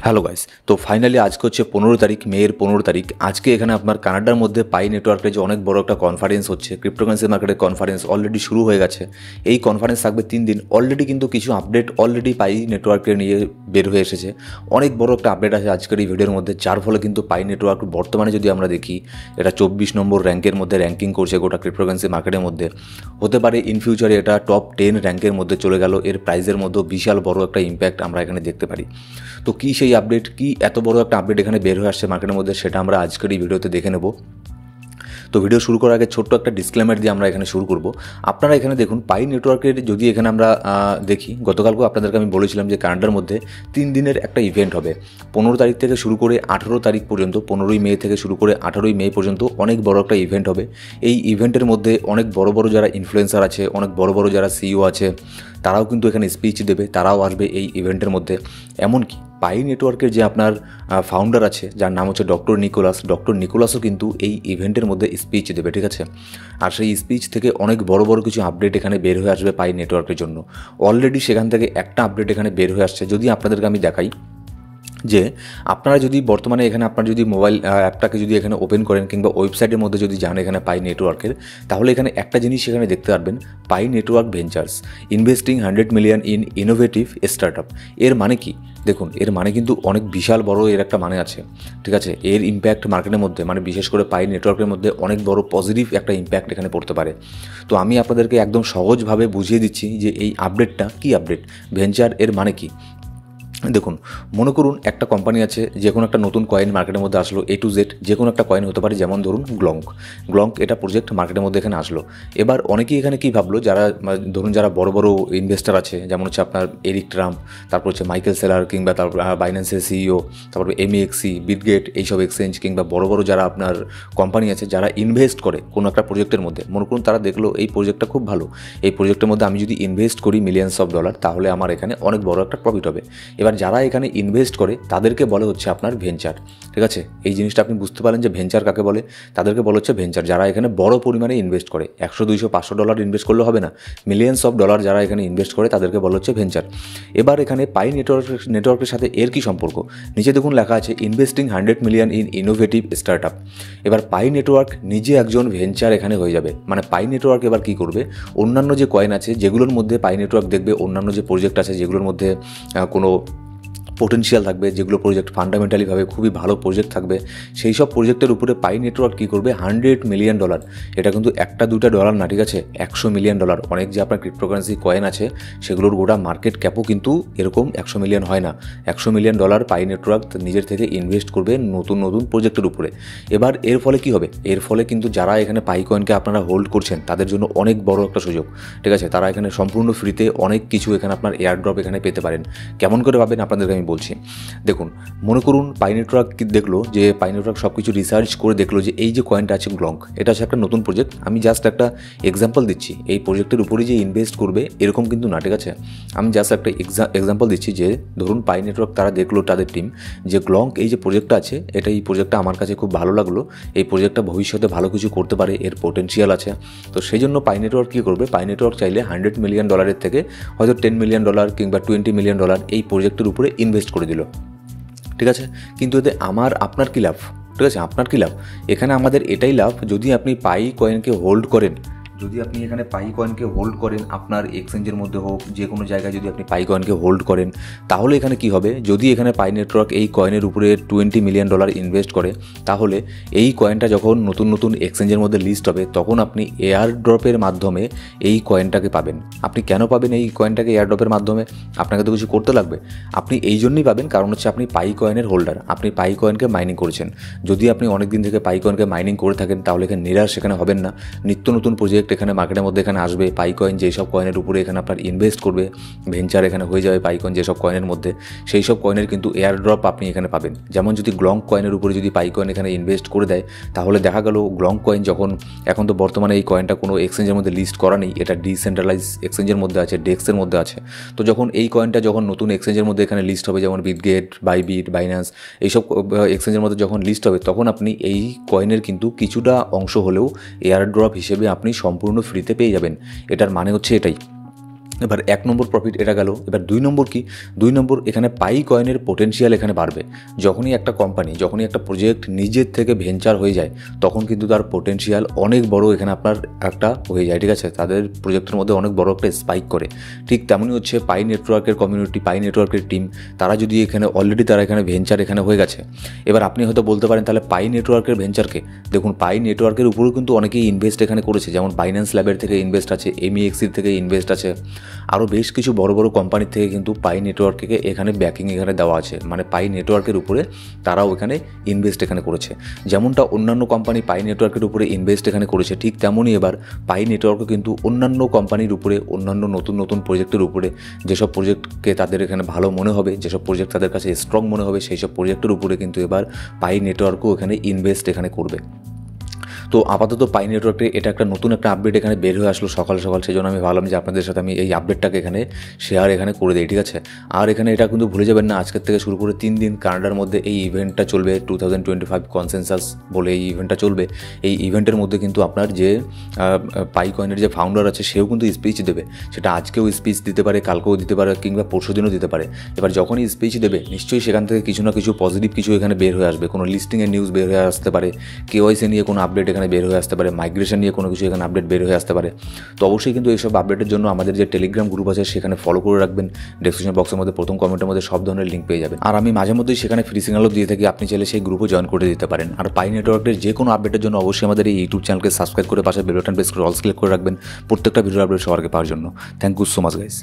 Hello guys, তো finally আজকে হচ্ছে 15 তারিখ, মেয়ের 15 তারিখ। আজকে এখানে আপনার কানাডার মধ্যে পাই নেটওয়ার্কের যে অনেক বড় একটা কনফারেন্স হচ্ছে, ক্রিপ্টোকারেন্সি মার্কেটের কনফারেন্স অলরেডি শুরু হয়ে গেছে। এই কনফারেন্স থাকবে 3 দিন। অলরেডি কিন্তু কিছু আপডেট অলরেডি পাই নেটওয়ার্কে নিয়ে বের হয়ে এসেছে। অনেক বড় একটা আপডেট আছে আজকের এই ভিডিওর মধ্যে, যার ফলে কিন্তু পাই নেটওয়ার্ক বর্তমানে যদি আমরা দেখি, এটা 24 নম্বর র্যাঙ্কের মধ্যে র্যাঙ্কিং করছে গোটা ক্রিপ্টোকারেন্সি মার্কেটের মধ্যে। হতে পারে ইন ফিউচারে এটা টপ 10 র্যাঙ্কের মধ্যে চলে গেল। এর প্রাইজের মধ্যেও বিশাল বড় একটা ইম্প্যাক্ট আমরা এখানে দেখতে পারি। তো কী সেই আপডেট, কি এত বড় একটা আপডেট এখানে বের হয়ে আসছে মার্কেটের মধ্যে, সেটা আমরা আজকের এই ভিডিওতে দেখে নেব। তো ভিডিও শুরু করার আগে ছোট্ট একটা ডিসক্লেমার দিয়ে আমরা এখানে শুরু করব। আপনারা এখানে দেখুন, পাই নেটওয়ার্কের যদি এখানে আমরা দেখি, গতকালকেও আপনাদেরকে আমি বলেছিলাম যে কানাডার মধ্যে 3 দিনের একটা ইভেন্ট হবে। 15 তারিখ থেকে শুরু করে 18 তারিখ পর্যন্ত, 15ই মে থেকে শুরু করে 18ই মে পর্যন্ত অনেক বড় একটা ইভেন্ট হবে। এই ইভেন্টের মধ্যে অনেক বড় বড় যারা ইনফ্লুয়েন্সার আছে, অনেক বড় বড় যারা সিইও আছে, তারাও কিন্তু এখানে স্পিচ দেবে, তারাও আসবে এই ইভেন্টের মধ্যে। এমনকি পাই নেটওয়ার্কের যে আপনার ফাউন্ডার আছে, যার নাম হচ্ছে ডক্টর নিকোলাসও কিন্তু এই ইভেন্টের মধ্যে স্পিচ দেবে, ঠিক আছে। আর সেই স্পিচ থেকে অনেক বড় বড় কিছু আপডেট এখানে বের হয়ে আসবে পাই নেটওয়ার্কের জন্য। অলরেডি সেখান থেকে একটা আপডেট এখানে বের হয়ে আসছে। যদি আপনাদেরকে আমি দেখাই যে আপনারা যদি বর্তমানে এখানে আপনার যদি মোবাইল অ্যাপটাকে যদি এখানে ওপেন করেন কিংবা ওয়েবসাইটের মধ্যে যদি যান এখানে পাই নেটওয়ার্কের, তাহলে এখানে একটা জিনিস এখানে দেখতে পারবেন, Pi network ventures investing 100 million in innovative startup. এর মানে কি দেখুন, এর মানে কিন্তু অনেক বিশাল বড় এর একটা মানে আছে, ঠিক আছে। এর ইম্প্যাক্ট মার্কেটের মধ্যে, মানে বিশেষ করে পাই নেটওয়ার্কের মধ্যে অনেক বড় পজিটিভ একটা ইম্প্যাক্ট এখানে পড়তে পারে। তো আমি আপনাদেরকে একদম সহজভাবে বুঝিয়ে দিচ্ছি যে এই আপডেটটা কী আপডেট, ভেঞ্চার এর মানে কি। দেখুন, মনে করুন একটা কোম্পানি আছে, যে কোনো একটা নতুন কয়েন মার্কেটের মধ্যে আসলো, A to Z যে কোনো একটা কয়েন হতে পারে, যেমন ধরুন গ্লঙ্ক এটা প্রজেক্ট মার্কেটের মধ্যে এখানে আসলো। এবার অনেকেই এখানে কী ভাবলো, যারা ধরুন যারা বড় বড় ইনভেস্টার আছে, যেমন হচ্ছে আপনার এরিক ট্রাম্প, তারপর হচ্ছে মাইকেল সেলার, কিংবা তারপর বাইন্যান্সের সিইও, তারপর MEXC, বিটগেট, এইসব এক্সচেঞ্জ কিংবা বড় বড় যারা আপনার কোম্পানি আছে, যারা ইনভেস্ট করে কোনো একটা প্রজেক্টের মধ্যে। মনে করুন তারা দেখলো এই প্রজেক্টটা খুব ভালো, এই প্রজেক্টের মধ্যে আমি যদি ইনভেস্ট করি মিলিয়নস অফ ডলার, তাহলে আমার এখানে অনেক বড় একটা প্রফিট হবে। এবার যারা এখানে ইনভেস্ট করে তাদেরকে বলে হচ্ছে আপনার ভেঞ্চার, ঠিক আছে। এই জিনিসটা আপনি বুঝতে পারেন যে ভেঞ্চার কাকে বলে। তাদেরকে বলা হচ্ছে ভেঞ্চার, যারা এখানে বড় পরিমাণে ইনভেস্ট করে। 100, 200, 500 ডলার ইনভেস্ট করলে হবে না, মিলিয়নস অফ ডলার যারা এখানে ইনভেস্ট করে তাদেরকে বলা হচ্ছে ভেঞ্চার। এবার এখানে পাই নেটওয়ার্কের সাথে এর কি সম্পর্ক, নিচে দেখুন লেখা আছে investing 100 million in innovative startup. এবার পাই নেটওয়ার্ক নিজে একজন ভেঞ্চার এখানে হয়ে যাবে। মানে পাই নেটওয়ার্ক এবার কী করবে, অন্যান্য যে কয়েন আছে যেগুলোর মধ্যে পাই নেটওয়ার্ক দেখবে, অন্যান্য যে প্রজেক্ট আছে যেগুলোর মধ্যে কোনো পোটেনশিয়াল থাকবে, যেগুলো প্রজেক্ট ফান্ডামেন্টালিভাবে খুবই ভালো প্রজেক্ট থাকবে, সেই সব প্রজেক্টের উপরে পাই নেটওয়ার্ক কী করবে, 100 মিলিয়ন ডলার, এটা কিন্তু একটা দুটা ডলার না, ঠিক আছে, 100 মিলিয়ন ডলার। অনেক যে আপনার ক্রিপ্টোকারেন্সি কয়েন আছে সেগুলোর গোটা মার্কেট ক্যাপও কিন্তু এরকম 100 মিলিয়ন হয় না। 100 মিলিয়ন ডলার পাই নেটওয়ার্ক নিজের থেকে ইনভেস্ট করবে নতুন নতুন প্রজেক্টের উপরে। এবার এর ফলে কি হবে, এর ফলে কিন্তু যারা এখানে পাই কয়েনকে আপনারা হোল্ড করছেন তাদের জন্য অনেক বড় একটা সুযোগ, ঠিক আছে। তারা এখানে সম্পূর্ণ ফ্রিতে অনেক কিছু এখানে আপনার এয়ারড্রপ এখানে পেতে পারেন। কেমন করে পাবেন আপনাদেরকে আমি বলছি। দেখুন, মনে করুন পাই নেটওয়ার্ক দেখলো যে পাই নেটওয়ার্ক সব কিছু রিসার্চ করে দেখলো যে এই যে কয়েনটা আছে গ্লঙ্ক, এটা হচ্ছে একটা নতুন প্রজেক্ট। আমি জাস্ট একটা এক্সাম্পল দিচ্ছি, এই প্রজেক্টের উপরে যে ইনভেস্ট করবে এরকম কিন্তু না, ঠিক আছে। আমি জাস্ট একটা এক্সাম্পল দিচ্ছি যে ধরুন পাই নেটওয়ার্ক তারা দেখলো, তাদের টিম, যে গ্লঙ্ক এই যে প্রজেক্টটা আছে, এই প্রজেক্টটা আমার কাছে খুব ভালো লাগলো, এই প্রজেক্টটা ভবিষ্যতে ভালো কিছু করতে পারে, এর পোটেনশিয়াল আছে। তো সেই জন্য পাই নেটওয়ার্ক কী করবে, পাই নেটওয়ার্ক চাইলে 100 মিলিয়ন ডলারের থেকে হয়তো 10 মিলিয়ন ডলার কিংবা 20 মিলিয়ন ডলার এই প্রজেক্টের উপরে ইনভেস্ট করে দিল, ঠিক আছে। কিন্তু এতে আপনার কী লাভ, ঠিক আছে, আপনার কী লাভ, এখানে আমাদের এটাই লাভ, যদি আপনি পাই কয়েনকে হোল্ড করেন, যদি আপনি এখানে পাই কয়েনকে হোল্ড করেন, আপনার এক্সচেঞ্জের মধ্যে হোক, যে কোনো জায়গায় যদি আপনি পাই কয়েনকে হোল্ড করেন, তাহলে এখানে কি হবে, যদি এখানে পাই নেটওয়ার্ক এই কয়েনের উপরে 20 মিলিয়ন ডলার ইনভেস্ট করে, তাহলে এই কয়েনটা যখন নতুন নতুন এক্সচেঞ্জের মধ্যে লিস্ট হবে, তখন আপনি এয়ার ড্রপের মাধ্যমে এই কয়েনটাকে পাবেন। আপনি কেন পাবেন এই কয়েনটাকে এয়ার ড্রপের মাধ্যমে, আপনাকে তো কিছু করতে লাগবে। আপনি এই জন্যই পাবেন, কারণ হচ্ছে আপনি পাই কয়েনের হোল্ডার, আপনি পাই কয়েনকে মাইনিং করছেন। যদি আপনি অনেক দিন থেকে পাই কয়েনকে মাইনিং করে থাকেন, তাহলে এখানে নিরাশ এখানে হবেন না। নিত্য নতুন প্রজেক্ট এখানে মার্কেটের মধ্যে এখানে আসবে, পাই কয়েন যেসব কয়েনের উপরে এখানে আপনার ইনভেস্ট করবে, ভেঞ্চার এখানে হয়ে যাবে পাই কয়েন যেসব কয়েনের মধ্যে, সেই সব কয়েনের কিন্তু এয়ার ড্রপ আপনি এখানে পাবেন। যেমন যদি গ্লঙ্ক কয়েনের উপরে যদি পাই কয়েন এখানে ইনভেস্ট করে দেয়, তাহলে দেখা গেল গ্লঙ্ক কয়েন যখন, এখন তো বর্তমানে এই কয়েনটা কোনো এক্সচেঞ্জের মধ্যে লিস্ট করা নেই, এটা ডিসেন্ট্রালাইজ এক্সচেঞ্জের মধ্যে আছে, ডেক্সের মধ্যে আছে। তো যখন এই কয়েনটা যখন নতুন এক্সচেঞ্জের মধ্যে এখানে লিস্ট হবে, যেমন বিটগেট, বাইবিট, বাইন্যান্স, এইসব এক্সচেঞ্জের মধ্যে যখন লিস্ট হবে, তখন আপনি এই কয়েনের কিন্তু কিছুটা অংশ হলেও এয়ার ড্রপ হিসেবে আপনি সম্পূর্ণ ফ্রিতে পেয়ে যাবেন। এটার মানে হচ্ছে এটাই। এবার 1 নম্বর প্রফিট এটা গেল। এবার 2 নম্বর কি, 2 নম্বর এখানে পাই কয়েনের পোটেনশিয়াল এখানে বাড়বে। যখনই একটা কোম্পানি, যখনই একটা প্রজেক্ট নিজের থেকে ভেঞ্চার হয়ে যায়, তখন কিন্তু তার পোটেনশিয়াল অনেক বড় এখানে আপনার একটা হয়ে যায়, ঠিক আছে, তাদের প্রজেক্টের মধ্যে অনেক বড় একটা স্পাইক করে। ঠিক তেমনই হচ্ছে পাই নেটওয়ার্কের কমিউনিটি, পাই নেটওয়ার্কের টিম, তারা যদি এখানে অলরেডি তারা এখানে ভেঞ্চার এখানে হয়ে গেছে। এবার আপনি হয়তো বলতে পারেন তাহলে পাই নেটওয়ার্কের ভেঞ্চারকে, দেখুন পাই নেটওয়ার্কের উপরেও কিন্তু অনেকেই ইনভেস্ট এখানে করেছে, যেমন বাইন্যান্স ল্যাবের থেকে ইনভেস্ট আছে, MEXC থেকে ইনভেস্ট আছে, আরও বেশ কিছু বড় বড় কোম্পানির থেকে কিন্তু পাই নেটওয়ার্ককে এখানে ব্যাকিং এখানে দেওয়া আছে, মানে পাই নেটওয়ার্কের উপরে তারাও এখানে ইনভেস্ট এখানে করেছে। যেমনটা অন্যান্য কোম্পানি পাই নেটওয়ার্কের উপরে ইনভেস্ট এখানে করেছে, ঠিক তেমনই এবার পাই নেটওয়ার্কও কিন্তু অন্যান্য কোম্পানির উপরে, অন্যান্য নতুন নতুন প্রজেক্টের উপরে, যেসব প্রজেক্টকে তাদের এখানে ভালো মনে হবে, যেসব প্রজেক্ট তাদের কাছে স্ট্রং মনে হবে, সেই সব প্রজেক্টের উপরে কিন্তু এবার পাই নেটওয়ার্কও এখানে ইনভেস্ট এখানে করবে। তো আপাতত পাই নেটওয়ার্কে এটা একটা নতুন একটা আপডেট এখানে বের হয়ে আসলো সকাল সকাল, সেই জন্য আমি ভাবলাম যে আপনাদের সাথে আমি এই আপডেটটাকে এখানে শেয়ার এখানে করে দিই, ঠিক আছে। আর এখানে এটা কিন্তু ভুলে যাবেন না, আজকের থেকে শুরু করে 3 দিন কানাডার মধ্যে এই ইভেন্টটা চলবে, 2025 কনসেনসাস বলে এই ইভেন্টটা চলবে। এই ইভেন্টের মধ্যে কিন্তু আপনার যে পাই কয়েনের যে ফাউন্ডার আছে সেও কিন্তু স্পিচ দেবে, সেটা আজকেও স্পিচ দিতে পারে, কালকেও দিতে পারে, কিংবা পরশুদিনও দিতে পারে। এবার যখনই স্পিচ দেবে নিশ্চয়ই সেখান থেকে কিছু না কিছু পজিটিভ কিছু এখানে বের হয়ে আসবে, কোনো লিস্টিংয়ের নিউজ বের হয়ে আসতে পারে, KYC নিয়ে কোনো আপডেট এখানে বের হয়ে আসতে পারে, মাইগ্রেশন নিয়ে কোনো কিছু এখানে আপডেট বের হয়ে আসতে পারে। তো অবশ্যই কিন্তু এইসব আপডেটের জন্য আমাদের যে টেলিগ্রাম গ্রুপ আছে সেখানে ফলো করে রাখবেন। ডেসক্রিপশন বক্সের মধ্যে প্রথম কমেন্টের মধ্যে সব ধরনের লিঙ্ক পেয়ে যাবেন। আর আমি মাঝে মধ্যেই সেখানে ফ্রি সিগন্যালও দিয়ে থাকি, আপনি চাইলে সেই গ্রুপে জয়েন করে দিতে পারেন। আর পাই নেটওয়ার্কের যে কোনো আপডেটের জন্য অবশ্যই আমাদের এই ইউটিউব চ্যানেলকে সাবস্ক্রাইব করে পাশে বেল বাটন প্রেস করে অল সিলেক্ট করে রাখবেন প্রত্যেকটা ভিডিও আপডেট সবার আগে পাওয়ার জন্য। Thank you so much guys.